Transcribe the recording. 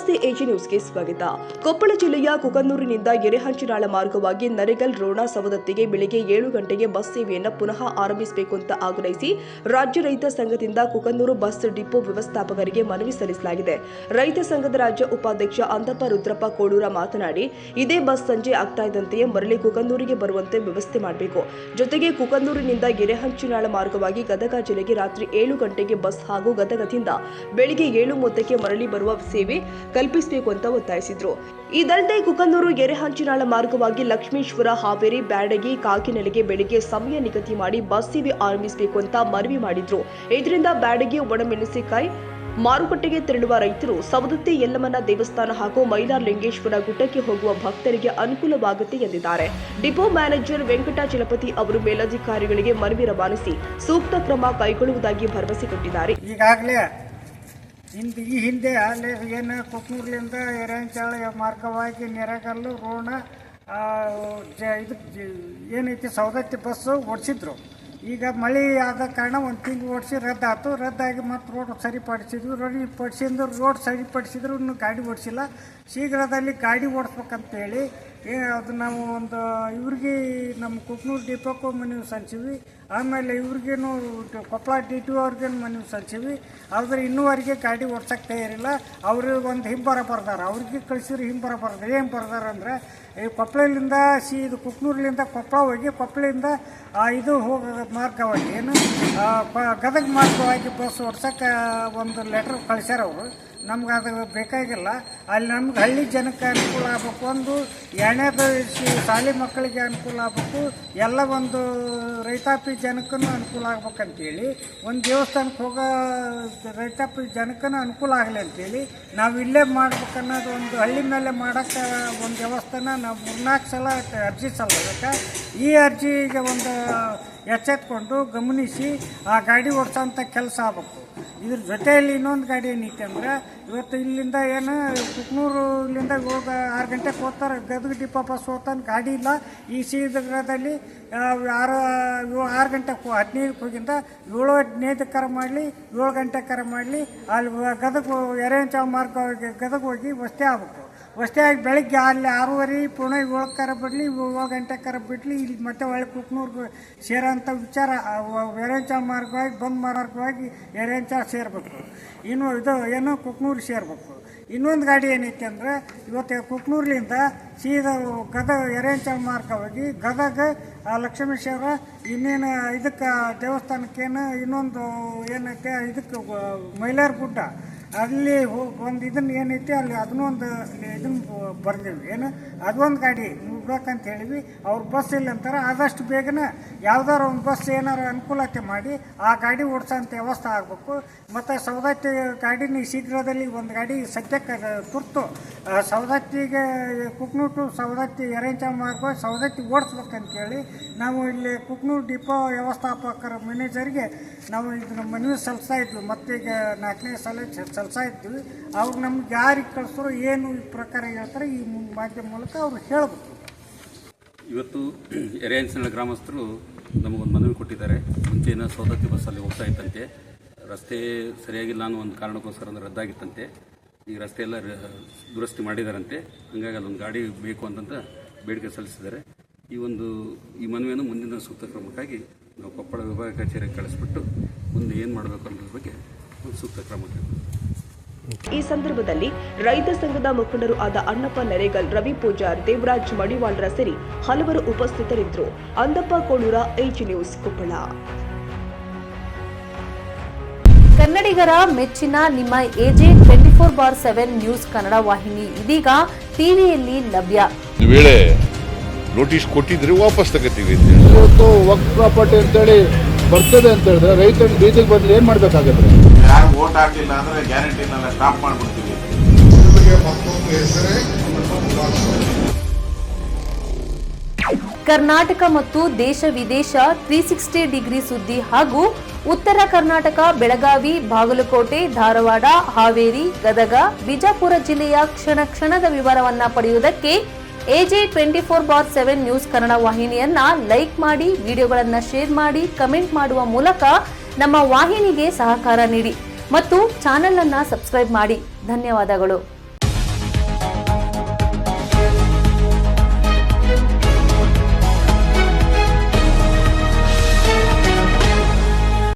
ನಮಸ್ತೆ ಎಜಿ ನ್ಯೂಸ್ಗೆ ಸ್ವಾಗತ. ಕೊಪ್ಪಳ ಜಿಲ್ಲೆಯ ಕುಕನೂರಿನಿಂದ ಎರೆಹಂಚಿನಾಳ ಮಾರ್ಗವಾಗಿ ನರೇಗಲ್ ರೋಣ ಸವದತ್ತಿಗೆ ಬೆಳಗ್ಗೆ 7 ಗಂಟೆಗೆ ಬಸ್ ಸೇವೆಯನ್ನು ಪುನಃ ಆರಂಭಿಸಬೇಕು ಅಂತ ಆಗ್ರಹಿಸಿ ರಾಜ್ಯ ರೈತ ಸಂಘದಿಂದ ಕುಕನೂರು ಬಸ್ ಡಿಪೋ ವ್ಯವಸ್ಥಾಪಕರಿಗೆ ಮನವಿ ಸಲ್ಲಿಸಲಾಗಿದೆ. ರೈತ ಸಂಘದ ರಾಜ್ಯ ಉಪಾಧ್ಯಕ್ಷ ಅಂದಪ್ಪ ರುದ್ರಪ್ಪ ಕೋಳೂರ ಮಾತನಾಡಿ, ಇದೇ ಬಸ್ ಸಂಜೆ ಆಗ್ತಾ ಇದ್ದಂತೆಯೇ ಮರಳಿ ಕುಕನೂರಿಗೆ ಬರುವಂತೆ ವ್ಯವಸ್ಥೆ ಮಾಡಬೇಕು. ಜೊತೆಗೆ ಕುಕನೂರಿನಿಂದ ಎರೆಹಂಚಿನಾಳ ಮಾರ್ಗವಾಗಿ ಗದಗ ಜಿಲ್ಲೆಗೆ ರಾತ್ರಿ 7 ಗಂಟೆಗೆ ಬಸ್ ಹಾಗೂ ಗದಗದಿಂದ ಬೆಳಗ್ಗೆ 7:30ಕ್ಕೆ ಮರಳಿ ಬರುವ ಸೇವೆ ಕಲ್ಪಿಸಬೇಕು ಅಂತ ಒತ್ತಾಯಿಸಿದ್ರು. ಇದಲ್ಲದೆ ಕುಕನೂರು ಎರೆಹಂಚಿನಾಳ ಮಾರ್ಗವಾಗಿ ಲಕ್ಷ್ಮೇಶ್ವರ, ಹಾವೇರಿ, ಬ್ಯಾಡಗಿ, ಕಾಗಿನೆಲೆಗೆ ಬೆಳಿಗ್ಗೆ ಸಮಯ ನಿಗದಿ ಮಾಡಿ ಬಸ್ ಸೇವೆ ಆರಂಭಿಸಬೇಕು ಅಂತ ಮನವಿ ಮಾಡಿದ್ರು. ಇದರಿಂದ ಬ್ಯಾಡಗಿ ಒಣಮೆಣಸಿನಕಾಯಿ ಮಾರುಕಟ್ಟೆಗೆ ತೆರಳುವ ರೈತರು, ಸವದತ್ತಿ ಯಲ್ಲಮ್ಮನ ದೇವಸ್ಥಾನ ಹಾಗೂ ಮೈಲಾರಲಿಂಗೇಶ್ವರ ಗುಡ್ಡಕ್ಕೆ ಹೋಗುವ ಭಕ್ತರಿಗೆ ಅನುಕೂಲವಾಗುತ್ತೆ ಎಂದಿದ್ದಾರೆ. ಡಿಪೋ ಮ್ಯಾನೇಜರ್ ವೆಂಕಟಾಚಲಪತಿ ಅವರು ಮೇಲಧಿಕಾರಿಗಳಿಗೆ ಮನವಿ ರವಾನಿಸಿ ಸೂಕ್ತ ಕ್ರಮ ಕೈಗೊಳ್ಳುವುದಾಗಿ ಭರವಸೆ ಕೊಟ್ಟಿದ್ದಾರೆ. ಈ ಹಿಂದೆ ಅಲ್ಲಿ ಏನು ಕುಕನೂರ್ಲಿಂದ ಎರೆಹಂಚಾಳ ಮಾರ್ಗವಾಗಿ ನೆರಗಲ್ಲು, ರೋಣ ಏನೈತಿ ಸವದತ್ತಿ ಬಸ್ಸು ಓಡಿಸಿದ್ರು. ಈಗ ಮಳೆ ಆದ ಕಾರಣ ಒಂದು ತಿಂಗಳು ಓಡಿಸಿ ರದ್ದಾಯ್ತು. ರದ್ದಾಗಿ ಮತ್ತು ರೋಡ್ ಸರಿಪಡಿಸಿದ್ವಿ. ರೋಡ್ ಸರಿಪಡಿಸಿದ್ರು ಇನ್ನೂ ಗಾಡಿ ಓಡಿಸಿಲ್ಲ. ಶೀಘ್ರದಲ್ಲಿ ಗಾಡಿ ಓಡಿಸ್ಬೇಕಂತೇಳಿ ಅದು ನಾವು ಒಂದು ಇವ್ರಿಗೆ ನಮ್ಮ ಕುಕನೂರು ಡಿಪೋಕ್ಕೂ ಮನವಿ ಸಲ್ಲಿಸಿವಿ. ಆಮೇಲೆ ಇವ್ರಿಗೇನು ಕೊಪ್ಪಳ ಟಿ ಅವ್ರಿಗೇನು ಮನವಿ ಸಲ್ಲಿಸಿವಿ. ಆದರೆ ಇನ್ನೂವರೆಗೆ ಗಾಡಿ ಓಡ್ಸೋಕ್ಕೆ ತಯಾರಿಲ್ಲ. ಅವರು ಒಂದು ಹಿಂಬರ ಬರ್ದಾರೆ, ಅವ್ರಿಗೆ ಕಳಿಸಿದ್ರೆ ಹಿಂಬರ ಬರ್ದಾರೆ. ಏನು ಬರ್ದಾರೆ ಅಂದರೆ ಈ ಕೊಪ್ಪಳದಿಂದ ಇದು ಕುಕನೂರ್ಲಿಂದ ಕೊಪ್ಪಳ ಹೋಗಿ ಕೊಪ್ಪಳಿಂದ ಇದು ಹೋಗೋ ಮಾರ್ಗವಾಗಿ ಏನು ಗದಗ ಮಾರ್ಗವಾಗಿ ಬಸ್ ಓಡ್ಸೋಕ್ಕೆ ಒಂದು ಲೆಟ್ರ್ ಕಳಿಸ್ಯಾರ ಅವರು. ನಮ್ಗೆ ಅದು ಬೇಕಾಗಿಲ್ಲ. ಅಲ್ಲಿ ನಮ್ಗೆ ಹಳ್ಳಿ ಜನಕ್ಕೆ ಅನುಕೂಲ ಆಗಬೇಕು, ಒಂದು ಎರಡನೇದು ಶಾಲೆ ಮಕ್ಕಳಿಗೆ ಅನುಕೂಲ ಆಗಬೇಕು, ಎಲ್ಲ ಒಂದು ರೈತಾಪಿ ಜನಕ್ಕೂ ಅನುಕೂಲ ಆಗ್ಬೇಕಂತೇಳಿ, ಒಂದು ದೇವಸ್ಥಾನಕ್ಕೆ ಹೋಗೋ ರೈತಾಪಿ ಜನಕ್ಕೂ ಅನುಕೂಲ ಆಗಲಿ ಅಂತೇಳಿ ನಾವು ಇಲ್ಲೇ ಮಾಡ್ಬೇಕನ್ನೋದು ಒಂದು ಹಳ್ಳಿ ಮೇಲೆ ಮಾಡೋಕ್ಕೆ ಒಂದು ವ್ಯವಸ್ಥೆನ ನಾವು 3-4 ಸಲ ಅರ್ಜಿ ಸಲ್ಲಿಸಬೇಕು. ಈ ಅರ್ಜಿಗೆ ಒಂದು ಎಚ್ಚೆತ್ಕೊಂಡು ಗಮನಿಸಿ ಆ ಗಾಡಿ ಓಡಿಸೋಂಥ ಕೆಲಸ ಆಗಬೇಕು. ಇದ್ರ ಜೊತೆಯಲ್ಲಿ ಇನ್ನೊಂದು ಗಾಡಿ ಏನೈತೆ ಅಂದರೆ, ಇವತ್ತು ಇಲ್ಲಿಂದ ಏನು ಕುಕನೂರಿನಿಂದ 6 ಗಂಟೆಗೆ ಹೋಗ್ತಾರೆ, ಗದಗ ಡಿಪೋ ಬಸ್ ಹೋಗ್ತಾನೆ, ಗಾಡಿ ಇಲ್ಲ. ಈ ಶೀಘ್ರದಲ್ಲಿ 6 ಗಂಟೆಗೆ 15ಕ್ಕೆ ಹೋಗಿಂದ 7:15 ಕರೆ ಮಾಡಲಿ, 7 ಗಂಟೆಗೆ ಕರೆ ಮಾಡಲಿ, ಅಲ್ಲಿ ಗದಗ ಎರೆಹಂಚಾಳ ಮಾರ್ಗವಾಗಿ ಗದಗ ಹೋಗಿ ವಸ್ತಿ ಆಗಬೇಕು. ವಸ್ತಿಯಾಗಿ ಬೆಳಗ್ಗೆ ಅಲ್ಲಿ 6:30 ಪುಣೆ 7 ಕರೆ ಬಿಡಲಿ, 7 ಗಂಟೆ ಕರೆ ಬಿಡಲಿ, ಇಲ್ಲಿ ಮತ್ತೆ ಒಳ್ಳೆ ಕುಕನೂರ್ಗೆ ಸೇರೋಂಥ ವಿಚಾರ ಎರೆಹಂಚಾಳ ಮಾರ್ಗವಾಗಿ ಬಂದ್ ಮಾರ್ಗವಾಗಿ ಎರೆಹಂಚಾಳ ಸೇರಬೇಕು. ಇನ್ನು ಇದು ಏನು ಕುಕನೂರು ಸೇರಬೇಕು. ಇನ್ನೊಂದು ಗಾಡಿ ಏನೈತಿ ಅಂದರೆ, ಇವತ್ತು ಕುಕನೂರ್ಲಿಂದ ಸೀದಾ ಗದಗ ಎರೆಹಂಚಾಳ ಮಾರ್ಗವಾಗಿ ಗದಗ ಲಕ್ಷ್ಮೇಶ್ವರ ಇನ್ನೇನು ಇದಕ್ಕೆ ದೇವಸ್ಥಾನಕ್ಕೇನು ಇನ್ನೊಂದು ಏನೈತೆ ಇದಕ್ಕೆ ಮೈಲಾರ ಗುಡ್ಡ ಅಲ್ಲಿ ಒಂದು ಇದನ್ನು ಏನೈತಿ ಅಲ್ಲಿ ಅದನ್ನೊಂದು ಇದನ್ನು ಬರ್ದೇವಿ. ಏನು ಅದೊಂದು ಗಾಡಿ ಬೇಕಂತ ಹೇಳಿವಿ. ಅವ್ರು ಬಸ್ ಇಲ್ಲ ಅಂತಾರೆ. ಆದಷ್ಟು ಬೇಗನೆ ಯಾವ್ದಾರು ಒಂದು ಬಸ್ ಏನಾರು ಅನುಕೂಲತೆ ಮಾಡಿ ಆ ಗಾಡಿ ಓಡಿಸೋಂಥ ವ್ಯವಸ್ಥೆ ಆಗಬೇಕು. ಮತ್ತು ಸವದತ್ತಿ ಗಾಡಿನ ಶೀಘ್ರದಲ್ಲಿ ಒಂದು ಗಾಡಿ ಸದ್ಯಕ್ಕೆ ತುರ್ತು ಸವದತ್ತಿಗೆ ಕುಕನೂರು ಟು ಸವದತ್ತಿ ಎರೆಹಂಚಾಳ ಮಾರ್ಗ ಸವದತ್ತಿ ಓಡಿಸ್ಬೇಕಂತೇಳಿ ನಾವು ಇಲ್ಲಿ ಕುಕನೂರು ಡಿಪೋ ವ್ಯವಸ್ಥಾಪಕರ ಮ್ಯಾನೇಜರ್ಗೆ ನಾವು ಇದನ್ನು ಮನವಿ ಸಲ್ಲಿಸ್ತಾ ಇದ್ವಿ. ಮತ್ತೀಗ 4ನೇ ಸಲ ಸಲ್ಲಿಸ್ತಾ ಇದ್ವಿ. ಅವ್ರು ನಮ್ಗೆ ಯಾರಿಗೆ ಕಳಿಸೋರು ಏನು ಈ ಪ್ರಕಾರ ಹೇಳ್ತಾರೆ ಈ ಮಾಧ್ಯಮ ಮೂಲಕ ಅವ್ರು ಹೇಳಬೇಕು. ಇವತ್ತು ಎರೆಹಂಚಿನಾಳ ಗ್ರಾಮಸ್ಥರು ನಮಗೊಂದು ಮನವಿ ಕೊಟ್ಟಿದ್ದಾರೆ. ಮುಂಚೆನ ಸವದತ್ತಿ ಬಸ್ಸಲ್ಲಿ ಹೋಗ್ತಾ ಇತ್ತಂತೆ, ರಸ್ತೆ ಸರಿಯಾಗಿಲ್ಲ ಅನ್ನೋ ಒಂದು ಕಾರಣಕ್ಕೋಸ್ಕರ ರದ್ದಾಗಿತ್ತಂತೆ. ಈಗ ರಸ್ತೆ ಎಲ್ಲ ದುರಸ್ತಿ ಮಾಡಿದಾರಂತೆ. ಹಾಗಾಗಿ ಅಲ್ಲೊಂದು ಗಾಡಿ ಬೇಕು ಅಂತಂತ ಬೇಡಿಕೆ ಸಲ್ಲಿಸಿದ್ದಾರೆ. ಈ ಮನವಿಯನ್ನು ಮುಂದಿನ ಸೂಕ್ತ ಕ್ರಮಕ್ಕಾಗಿ ನಾವು ಕೊಪ್ಪಳ ವಿಭಾಗ ಕಚೇರಿಗೆ ಕಳಿಸ್ಬಿಟ್ಟು ಮುಂದೆ ಏನು ಮಾಡಬೇಕು ಅನ್ನೋದ್ರ ಬಗ್ಗೆ ಒಂದು ಸೂಕ್ತ ಕ್ರಮ. ಈ ಸಂದರ್ಭದಲ್ಲಿ ರೈತ ಸಂಘದ ಮುಖಂಡರು ಆದ ಅಣ್ಣಪ್ಪ ನರೇಗಲ್, ರವಿ ಪೂಜಾರ್, ದೇವರಾಜ್ ಮಡಿವಾಳ್ರ ಸೇರಿ ಹಲವರು ಉಪಸ್ಥಿತರಿದ್ದರು. Andappa Kolur, AG news, Koppal. ಕನ್ನಡಿಗರ ಮೆಚ್ಚಿನ ನಿಮ್ಮ ಎಜೆ 24/7 ನ್ಯೂಸ್ ಕನ್ನಡ ವಾಹಿನಿ ಇದೀಗ ಟಿವಿಯಲ್ಲಿ ಲಭ್ಯ. ವೇಳೆ ನೋಟಿಸ್ ಕೊಟ್ಟಿದ್ರೆ ವಾಪಸ್ ತಗೋತೀವಿ. ಇವತ್ತು ವಕ್ಫ್ ಪ್ರಾಪರ್ಟಿ ಅಂತೇಳಿ ಬರ್ತದೆ ಅಂತ ಹೇಳಿದ್ರೆ ರೈತನ ಬೀದಿಗೆ ಬದಲು ಏನ್ ಮಾಡ್ಬೇಕಾಗತ್ತೆ? ಯಾರು ವೋಟ್ ಹಾಕಲಿಲ್ಲ ಅಂದ್ರೆ ಗ್ಯಾರಂಟಿನೆಲ್ಲ ಸ್ಟಾಪ್ ಮಾಡ್ಬಿಡ್ತೀವಿ. ಕರ್ನಾಟಕ ಮತ್ತು ದೇಶ ವಿದೇಶ 360 ಡಿಗ್ರಿ ಸುದ್ದಿ ಹಾಗೂ ಉತ್ತರ ಕರ್ನಾಟಕ, ಬೆಳಗಾವಿ, ಬಾಗಲಕೋಟೆ, ಧಾರವಾಡ, ಹಾವೇರಿ, ಗದಗ, ಬಿಜಾಪುರ ಜಿಲ್ಲೆಯ ಕ್ಷಣ ಕ್ಷಣದ ವಿವರವನ್ನ ಪಡೆಯುವುದಕ್ಕೆ ಎಜೆ 24/7 ನ್ಯೂಸ್ ಕನ್ನಡ ವಾಹಿನಿಯನ್ನ ಲೈಕ್ ಮಾಡಿ, ವಿಡಿಯೋಗಳನ್ನ ಶೇರ್ ಮಾಡಿ, ಕಮೆಂಟ್ ಮಾಡುವ ಮೂಲಕ ನಮ್ಮ ವಾಹಿನಿಗೆ ಸಹಕಾರ ನೀಡಿ ಮತ್ತು ಚಾನೆಲ್ ಅನ್ನ ಸಬ್ಸ್ಕ್ರೈಬ್ ಮಾಡಿ. ಧನ್ಯವಾದಗಳು.